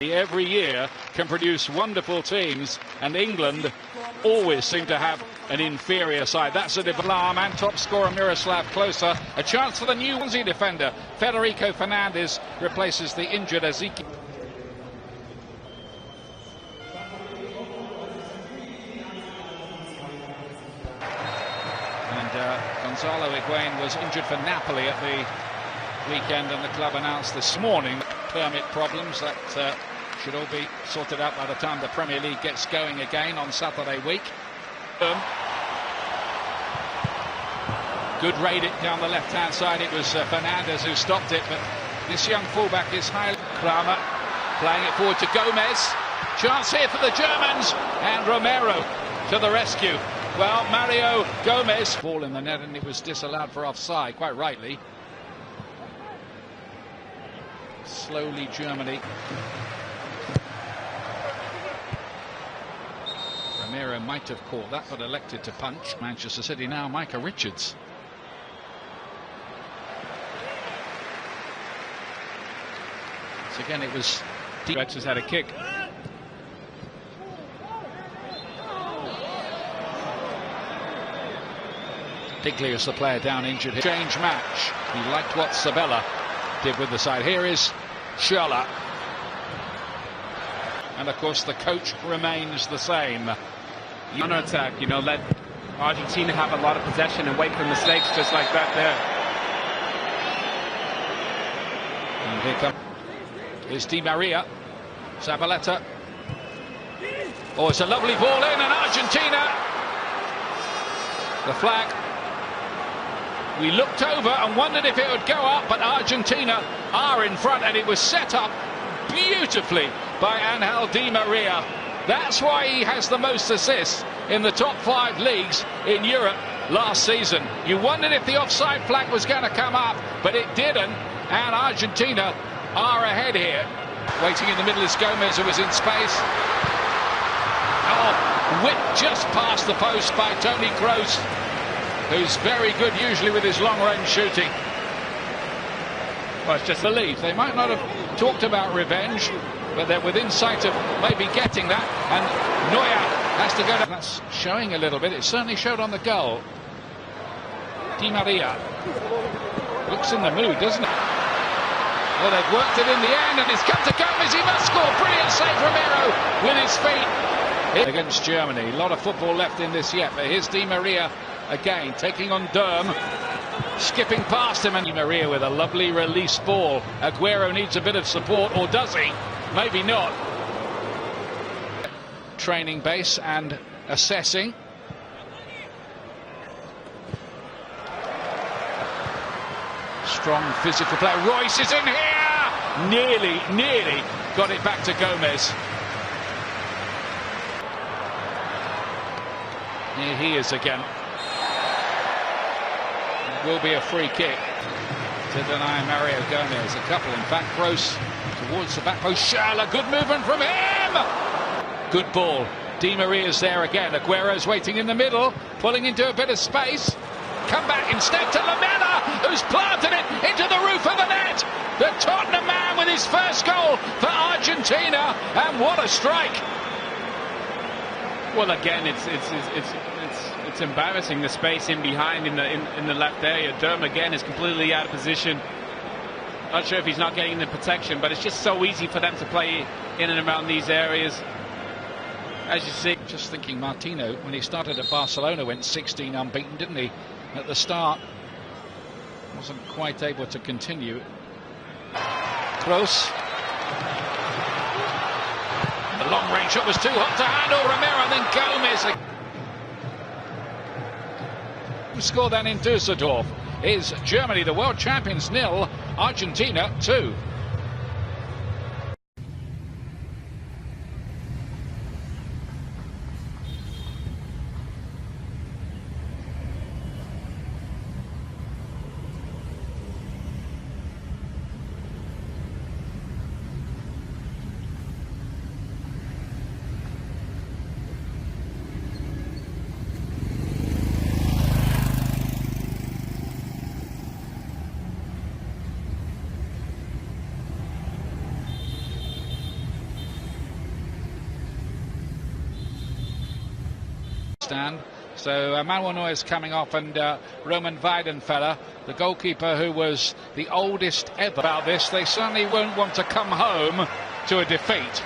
Every year can produce wonderful teams, and England always seem to have an inferior side. That's a alarm, and top scorer Miroslav Klose. A chance for the new Swansea defender. Federico Fernandez replaces the injured Ezekiel. And Gonzalo Higuain was injured for Napoli at the weekend, and the club announced this morning permit problems that should all be sorted out by the time the Premier League gets going again on Saturday week. Good raid it down the left-hand side. It was Fernandez who stopped it, but this young fullback is highly... Kramer playing it forward to Goles. Chance here for the Germans, and Romero to the rescue. Well, Mario Gomez ball in the net, and it was disallowed for offside, quite rightly. Slowly Germany. Romero might have caught that, but elected to punch. Manchester City now, Micah Richards. So again, it was... Rex has had a kick. Digley is the player down injured. Change match. He liked what Sabella did with the side. Here is Schürrle. And of course the coach remains the same. Counter attack, you know, let Argentina have a lot of possession and wait for mistakes just like that there. And here comes Di Maria. Zabaleta. Oh, it's a lovely ball in, and Argentina. The flag. We looked over and wondered if it would go up, but Argentina are in front, and it was set up beautifully by Angel Di Maria. That's why he has the most assists in the top 5 leagues in Europe last season. You wondered if the offside flag was going to come up, but it didn't, and Argentina are ahead here. Waiting in the middle is Gomez, who was in space. Oh, whipped just past the post by Toni Kroos, who's very good usually with his long-range shooting. Well, it's just belief. They might not have talked about revenge, but they're within sight of maybe getting that, and Neuer has to go. That's showing a little bit. It certainly showed on the goal. Di Maria looks in the mood, doesn't it? Well, they've worked it in the end, and it's come to Gomez. He must score. Brilliant save, Romero, with his feet. Against Germany. A lot of football left in this yet, but here's Di Maria again, taking on Durm, skipping past him, and Di Maria with a lovely release ball. Aguero needs a bit of support, or does he? Maybe not. Training base and assessing. Strong physical play. Royce is in here! Nearly got it back to Gomez. Here he is again. It will be a free kick to deny Mario Gomez. A couple, in fact. Kroos towards the back post. Schürrle, good movement from him! Good ball. Di Maria's there again. Aguero's waiting in the middle, pulling into a bit of space. Come back instead to Lamela, who's planted it into the roof of the net. The Tottenham man with his first goal for Argentina, and what a strike! Well, again, it's embarrassing, the space in behind in the left area. Durm again is completely out of position. Not sure if he's not getting the protection, but it's just so easy for them to play in and around these areas. As you see, just thinking, Martino, when he started at Barcelona, went 16 unbeaten, didn't he? At the start, wasn't quite able to continue. Close. The long range shot was too hot to handle. Romero, and then Gomez. Who scored then in Düsseldorf is Germany, the world champions, 0, Argentina 2. stand. So Manuel Neuer's coming off, and Roman Weidenfeller, the goalkeeper who was the oldest ever. About this, they certainly won't want to come home to a defeat.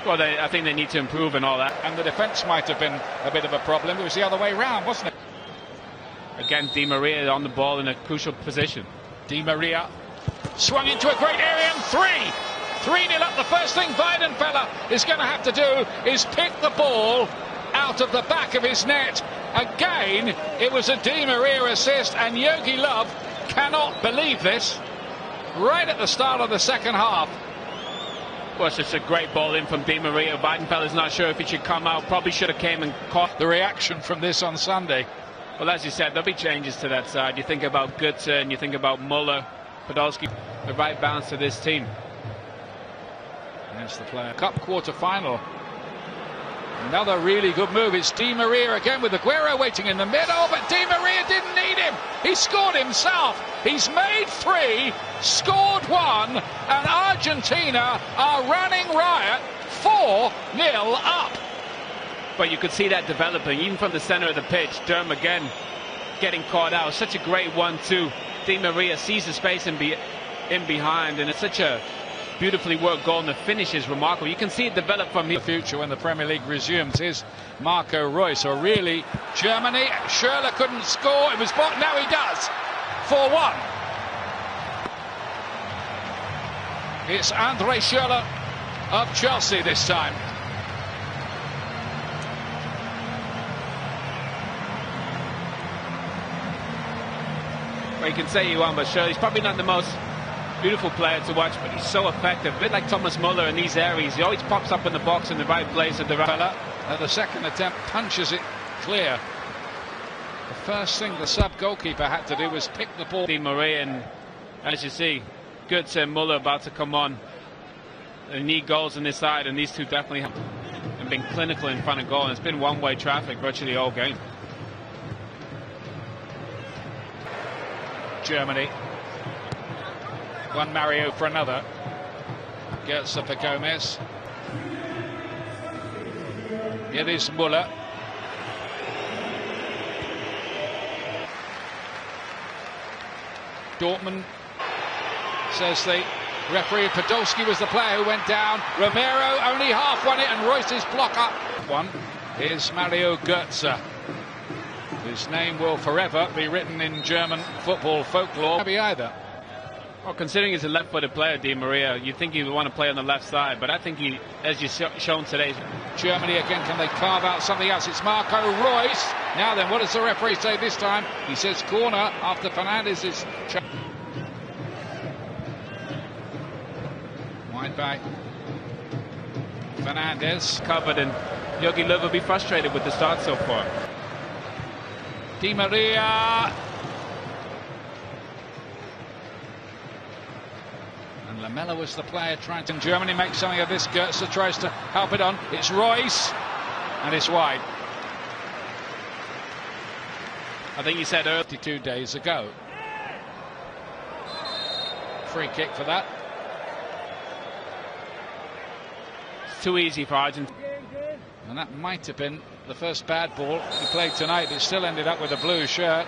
Well, I think they need to improve and all that. And the defence might have been a bit of a problem. It was the other way round, wasn't it? Again, Di Maria on the ball in a crucial position. Di Maria swung into a great area, and 3-0 up. The first thing Weidenfeller is going to have to do is pick the ball out of the back of his net. Again, it was a Di Maria assist, and Jogi Löw cannot believe this. Right at the start of the second half. Well, it's just a great ball in from Di Maria. Weidenfeller's not sure if he should come out. Probably should have came and caught. The reaction from this on Sunday. Well, as you said, there'll be changes to that side. You think about Götze and you think about Muller, Podolski, the right balance to this team. That's the player. Cup quarter-final. Another really good move. It's Di Maria again with Aguero waiting in the middle, but Di Maria didn't need him. He scored himself. He's made 3, scored 1, and Argentina are running riot, 4-0 up. But you could see that developing, even from the center of the pitch. Derm again getting caught out. Such a great 1-2. Di Maria sees the space in behind, and it's such a beautifully worked goal, and the finish is remarkable. You can see it develop from here. The future when the Premier League resumes. Here's Marco Reus. Or really, Germany. Schürrle couldn't score. It was blocked. Now he does. 4-1. It's Andre Schürrle of Chelsea this time. Well, you can say you want, but Schürrle's probably not the most beautiful player to watch, but he's so effective. A bit like Thomas Muller in these areas. He always pops up in the box in the right place at the right. At the second attempt, punches it clear. The first thing the sub goalkeeper had to do was pick the ball. Di Maria, and as you see, Götze and Muller about to come on. They need goals on this side, and these two definitely have been clinical in front of goal. And it's been one-way traffic virtually all game. Germany. One Mario for another. Götze for Gomez. It is Muller. Dortmund, says the referee. Podolski was the player who went down. Romero only half won it, and Reus's block up. One is Mario Götze, whose name will forever be written in German football folklore. Maybe either. Well, considering he's a left-footed player, Di Maria, you'd think he would want to play on the left side, but I think he, as you've shown today. Germany again, can they carve out something else? It's Marco Reus. Now then, what does the referee say this time? He says corner after Fernandez's. Wide back. Fernandez. Covered, and Jogi Löw will be frustrated with the start so far. Di Maria. And Lamela was the player trying to. Germany makes something of this. Götze tries to help it on. It's Reus, and it's wide. I think you said 32 days ago. Free kick for that. It's too easy for Argentina. And that might have been the first bad ball he played tonight. It still ended up with a blue shirt.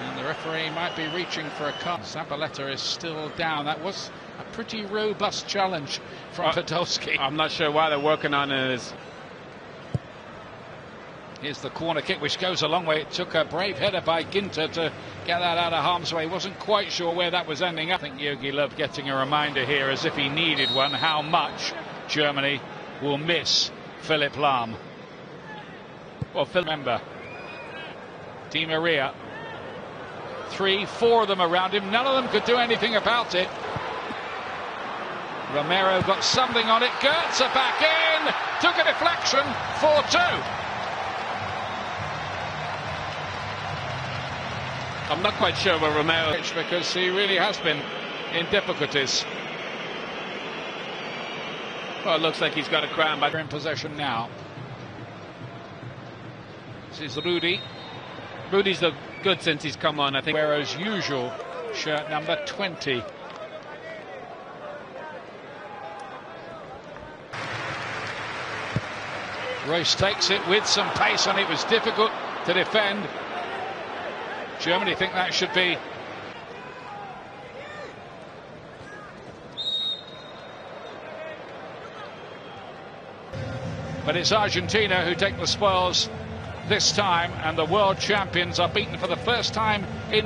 And the referee might be reaching for a card. Zabaleta is still down. That was a pretty robust challenge from Podolski. I'm not sure why they're working on it. Here's the corner kick, which goes a long way. It took a brave header by Ginter to get that out of harm's way. Wasn't quite sure where that was ending up. I think Jogi Löw getting a reminder here, as if he needed one, how much Germany will miss Philipp Lahm. Well, remember, Di Maria. 3, 4 of them around him. None of them could do anything about it. Romero got something on it. Götze back in. Took a deflection. 4-2. I'm not quite sure where Romero, because he really has been in difficulties. Well, it looks like he's got a crown, but they're in possession now. This is Rudy. Rudy's looked good since he's come on, I think. Aguero's usual shirt number 20. Royce takes it with some pace and it was difficult to defend. Germany think that should be. But it's Argentina who take the spoils this time, and the world champions are beaten for the first time in